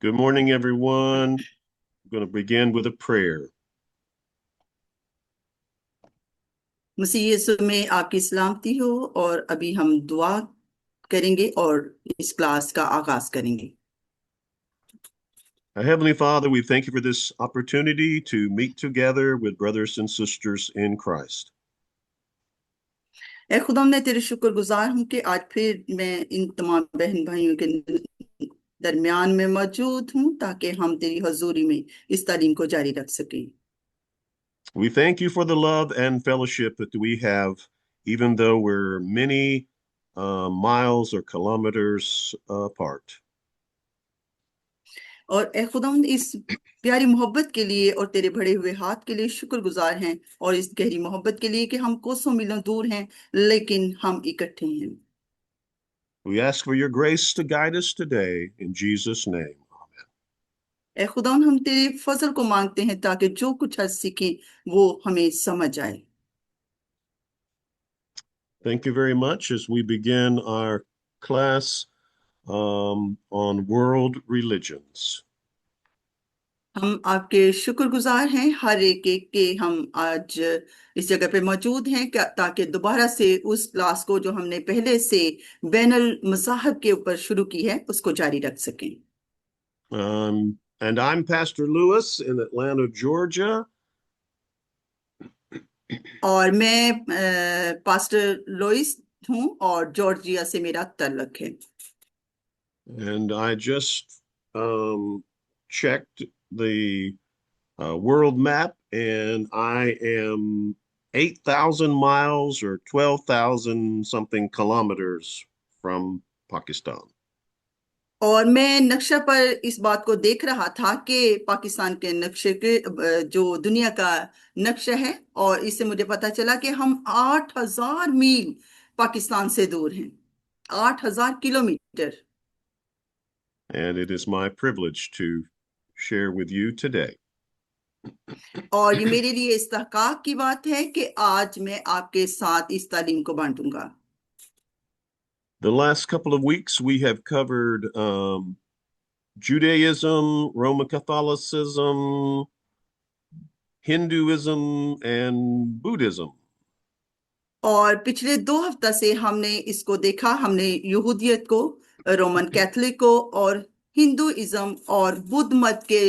Good morning, everyone. I'm going to begin with a prayer. मसीह यीशु में आपकी सलामती हो। और अभी हम दुआ करेंगे और इस क्लास का आगाज करेंगे। Our Heavenly Father, we thank you for this opportunity to meet together with brothers and sisters in Christ. ऐ खुदा, मैं तेरे शुक्रगुजार हूँ कि आज फिर मैं इन तमाम बहन भाइयों के दरमियान में मौजूद हूँ ताकि हम तेरी हजूरी में इस तालीम को जारी रख सकें। We thank you for the love and fellowship that we have, even though we're many miles or kilometers apart. और ऐ खुदा, इस प्यारी मोहब्बत के लिए और तेरे बड़े हुए हाथ के लिए शुक्रगुजार हैं, और इस गहरी मोहब्बत के लिए कि हम कोसों मीलों दूर हैं लेकिन हम इकट्ठे हैं। We ask for your grace to guide us today in Jesus' name. ए खुदा, हम तेरे फजल को मांगते हैं ताकि जो कुछ आज सीखें वो हमें समझ आए। Thank you very much as we begin our class on world religions. हम आपके शुक्रगुजार हैं हर एक के हम आज इस जगह पे मौजूद हैं ताकि दोबारा से उस क्लास को जो हमने पहले से बैनुल मज़ाहब के ऊपर शुरू की है उसको जारी रख सकें। And I'm Pastor Lewis in Atlanta, Georgia. और मैं पास्टर लोइस हूँ और जॉर्जिया से मेरा तल्लुक है। And I just checked the world map, and I am 8,000 miles or 12,000 something kilometers from Pakistan. और मैं नक्शा पर इस बात को देख रहा था कि पाकिस्तान के नक्शे के जो दुनिया का नक्शा है, और इससे मुझे पता चला कि हम 8,000 मील पाकिस्तान से दूर हैं। 8,000 kilometre. And it is my privilege to share with you today. और ये मेरे लिए इस्तहकाक की बात है कि आज मैं आपके साथ इस तालीम को बांटूंगा। The last couple of weeks we have covered Judaism, Roman Catholicism, Hinduism, and Buddhism. और पिछले 2 हफ्ता से हमने इसको देखा। हमने यहूदियत को, रोमन कैथोलिक को और हिंदुइज्म और बुद्ध मत के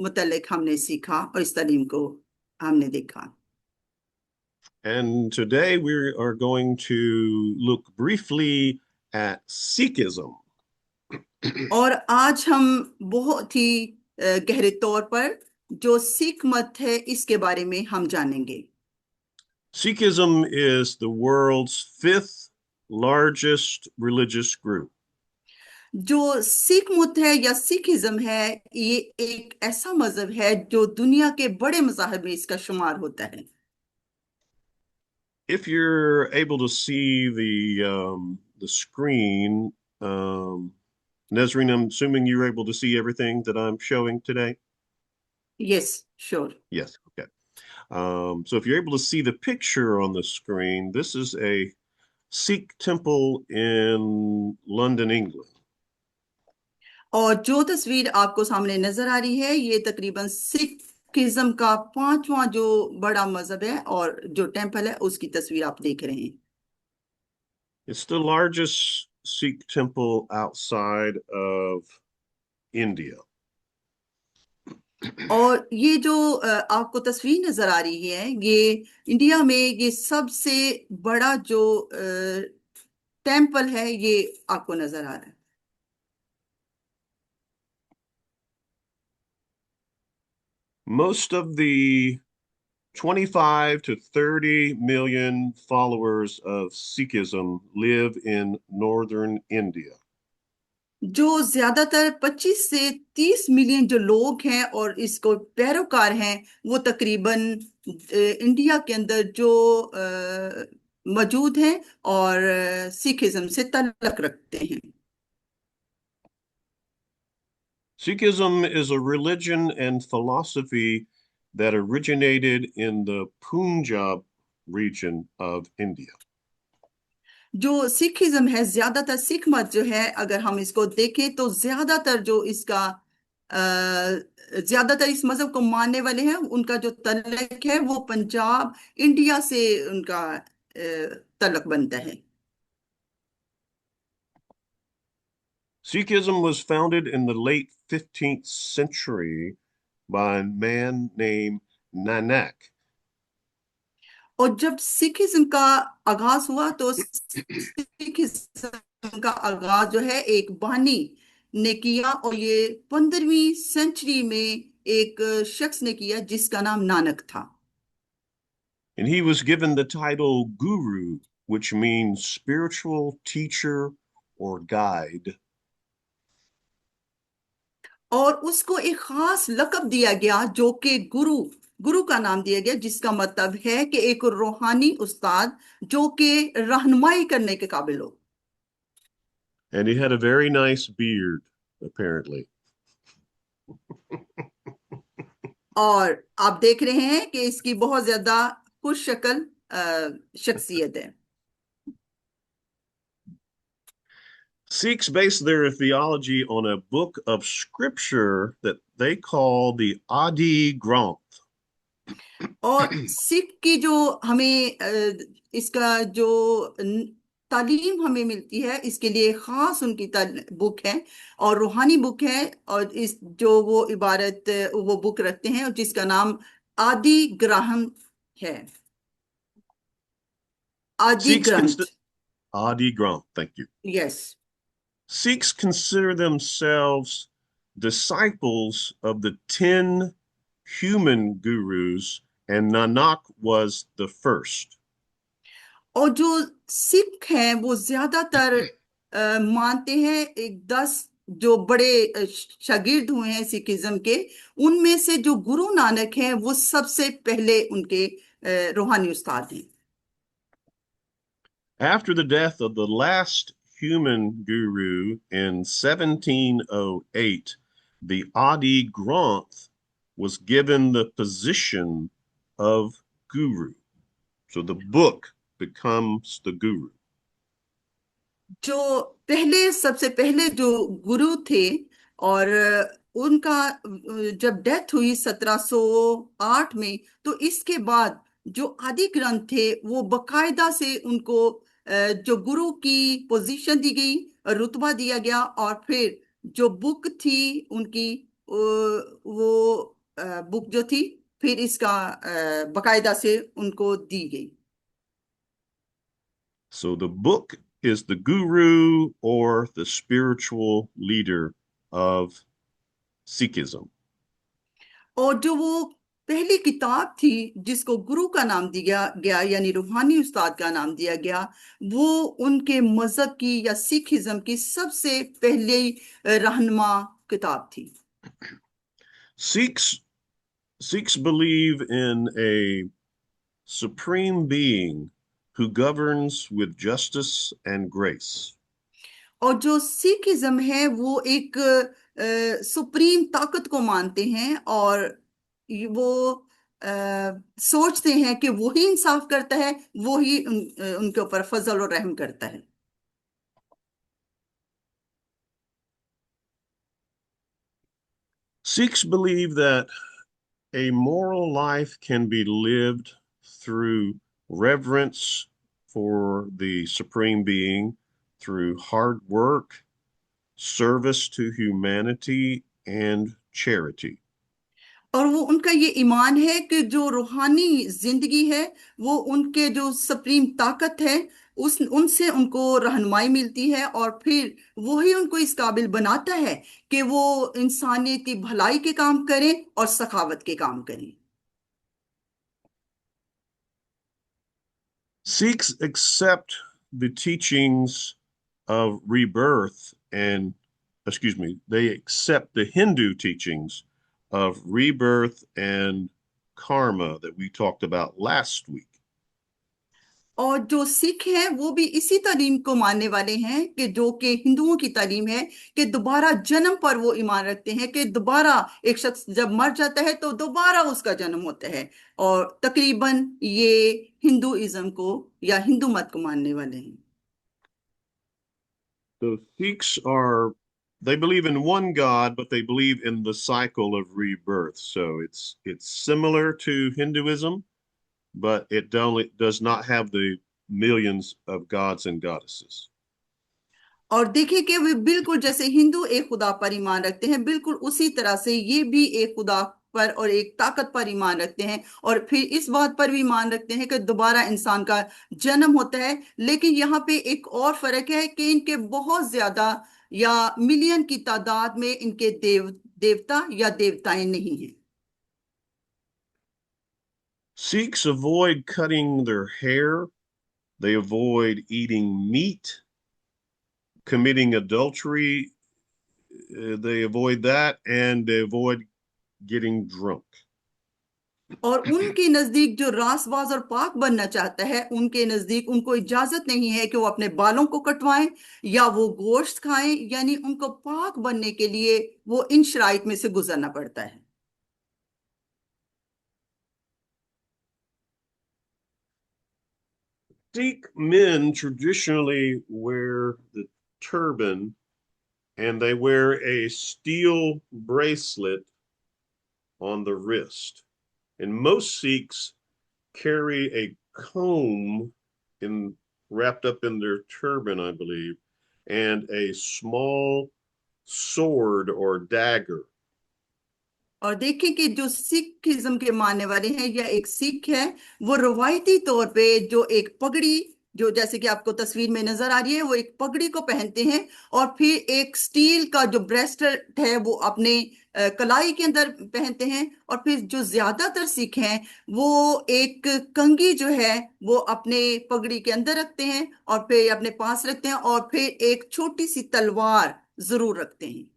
मुतल्लिक हमने सीखा और इस तालीम को हमने देखा। And today we are going to look briefly at Sikhism. और आज हम बहुत ही गहरे तौर पर जो सिख मत है इसके बारे में हम जानेंगे। Sikhism is the world's fifth largest religious group. जो सिख मत है या सिखिज्म है, ये एक ऐसा मजहब है जो दुनिया के बड़े मजाहब में इसका शुमार होता है। If you're able to see the screen, Nesreen, I'm assuming you're able to see everything that I'm showing today. Yes, sure. Yes. Okay. So if you're able to see the picture on the screen, this is a Sikh temple in London, England. और जो तस्वीर आपको सामने नजर आ रही है ये तकरीबन सिखिज्म का 5वां जो बड़ा मजहब है और जो टेम्पल है उसकी तस्वीर आप देख रहे हैं। It's the largest Sikh temple outside of India. और ये जो आपको तस्वीर नजर आ रही है ये इंडिया में ये सबसे बड़ा जो टेम्पल है ये आपको नजर आ रहा है। Most of the 25 to 30 million followers of Sikhism live in northern India. जो ज्यादातर 25 से 30 मिलियन जो लोग हैं और इसको पैरोकार हैं वो तकरीबन इंडिया के अंदर जो मौजूद हैं और सिखिज्म से ताल्लुक रखते हैं। Sikhism is a religion and philosophy that originated in the Punjab region of India. जो सिखिज्म है, ज्यादातर सिख मत जो है, अगर हम इसको देखें तो ज्यादातर जो इसका ज्यादातर इस मजहब को मानने वाले हैं, उनका जो तलक है वो पंजाब इंडिया से उनका तलक बनता है। Sikhism was founded in the late 15th century by a man named Nanak. और जब सिखिज्म का आगाज हुआ तो सिखिज्म का आगाज जो है एक बानी ने किया, और ये 15वीं सेंचुरी में एक शख्स ने किया जिसका नाम नानक था। And he was given the title Guru, which means spiritual teacher or guide. और उसको एक खास लक़ब दिया गया जो कि गुरु, गुरु का नाम दिया गया, जिसका मतलब है कि एक रूहानी उस्ताद जो कि रहनुमाई करने के काबिल हो। And he had a very nice beard, apparently. और आप देख रहे हैं कि इसकी बहुत ज्यादा खुश शक्ल शख्सियत है। Sikhs base their theology on a book of scripture that they call the Adi Granth. और सिख की जो हमें इसका जो तालीम हमें मिलती है, इसके लिए खास उनकी बुक है और रूहानी बुक है, और इस जो वो इबारत वो बुक रखते हैं और जिसका नाम आदि ग्रंथ है। आदि Sikhs consider ग्रंथ। Adi Granth, thank you. Yes. Sikhs consider themselves disciples of the 10 human gurus, and Nanak was the first. और जो सिख हैं वो ज्यादातर मानते हैं एक 10 जो बड़े शागिर्द हुए हैं सिखिज्म के, उनमें से जो गुरु नानक हैं वो सबसे पहले उनके रूहानी उस्ताद हैं। After the death of the last human guru in 1708, the Adi Granth was given the position of guru. So the book becomes the guru. जो पहले सबसे पहले जो गुरु थे, और उनका जब डेथ हुई 1708 में, तो इसके बाद जो आदि ग्रंथ थे वो बकायदा से उनको जो गुरु की पोजीशन दी गई, रुतबा दिया गया, और फिर जो बुक थी उनकी वो बुक जो थी फिर इसका बकायदा से उनको दी गई। So the book is the guru or the spiritual leader of Sikhism. और जो वो पहली किताब थी जिसको गुरु का नाम दिया गया यानी रूहानी उस्ताद का नाम दिया गया, वो उनके मजहब की या सिखिज्म की सबसे पहली रहनुमा किताब थी। Sikhs Sikhs believe in a supreme being who governs with justice and grace. और जो सिखिज्म है वो एक सुप्रीम ताकत को मानते हैं, और वो सोचते हैं कि वही इंसाफ करता है, वही उनके ऊपर फजल और रहम करता है। Sikhs believe that a moral life can be lived through reverence for the supreme being, through hard work, service to humanity, and charity. और वो उनका ये ईमान है कि जो रूहानी जिंदगी है वो उनके जो सुप्रीम ताकत है उस उनसे उनको रहनुमाई मिलती है, और फिर वही उनको इस काबिल बनाता है कि वो इंसानियत की भलाई के काम करें और सखावत के काम करें। Sikhs accept the teachings of rebirth and, excuse me, they accept the Hindu teachings of rebirth and karma that we talked about last week. और जो सिख हैं वो भी इसी तालीम को मानने वाले हैं कि जो कि हिंदुओं की तालीम है कि दोबारा जन्म पर वो ईमान रखते हैं कि दोबारा एक शख्स जब मर जाता है तो दोबारा उसका जन्म होता है, और तकरीबन ये हिंदुइज्म को या हिंदू मत को मानने वाले हैं। The Sikhs are they believe in one God, but they believe in the cycle of rebirth. So it's similar to Hinduism, but it does not have the millions of gods and goddesses. और देखिए कि वे बिल्कुल जैसे हिंदू एक खुदा पर ईमान रखते हैं, बिल्कुल उसी तरह से ये भी एक खुदा पर और एक ताकत पर ईमान रखते हैं, और फिर इस बात पर भी ईमान रखते हैं कि दोबारा इंसान का जन्म होता है। लेकिन यहाँ पे एक और फर्क है कि इनके बहुत ज्यादा या मिलियन की तादाद में इनके देवता या देवताएं नहीं हैं। Sikhs avoid cutting their hair, they avoid eating meat, committing adultery, they avoid that, and they avoid getting drunk. और उनके नजदीक जो रासबाज और पाक बनना चाहता है, उनके नजदीक उनको इजाजत नहीं है कि वो अपने बालों को कटवाएं या वो गोश्त खाएं, यानी उनको पाक बनने के लिए वो इन शराइत में से गुजरना पड़ता है। Sikh men traditionally wear the turban and they wear a steel bracelet on the wrist. And most Sikhs carry a comb in wrapped up in their turban, I believe, and a small sword or dagger. और देखिए कि जो Sikhism के मानने वाले हैं या एक सिख है, वो रवायती तौर पे जो एक पगड़ी, जो जैसे कि आपको तस्वीर में नजर आ रही है, वो एक पगड़ी को पहनते हैं, और फिर एक स्टील का जो ब्रेसलेट है वो अपने कलाई के अंदर पहनते हैं। और फिर जो ज्यादातर सिख हैं वो एक कंघी जो है वो अपने पगड़ी के अंदर रखते हैं और फिर अपने पास रखते हैं, और फिर एक छोटी सी तलवार जरूर रखते हैं।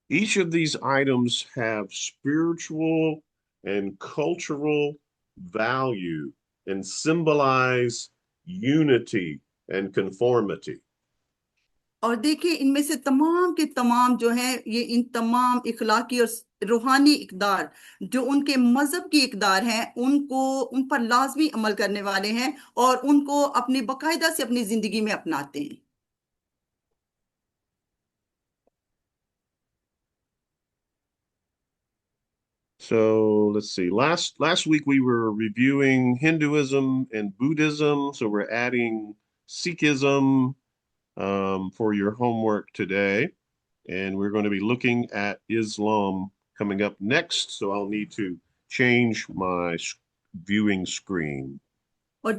Each of these items have spiritual and cultural value and symbolize unity and conformity. और देखिए इनमें से तमाम के तमाम जो हैं, ये इन तमाम इखलाकी और रूहानी इकदार जो उनके मजहब की इकदार हैं, उनको उन पर लाजमी अमल करने वाले हैं और उनको अपनी बाकायदा से अपनी जिंदगी में अपनाते हैं। So let's see. Last week we were reviewing Hinduism and Buddhism. So we're adding Sikhism for your homework today. And we're going to be looking at Islam coming up next. So I'll need to change my viewing screen. और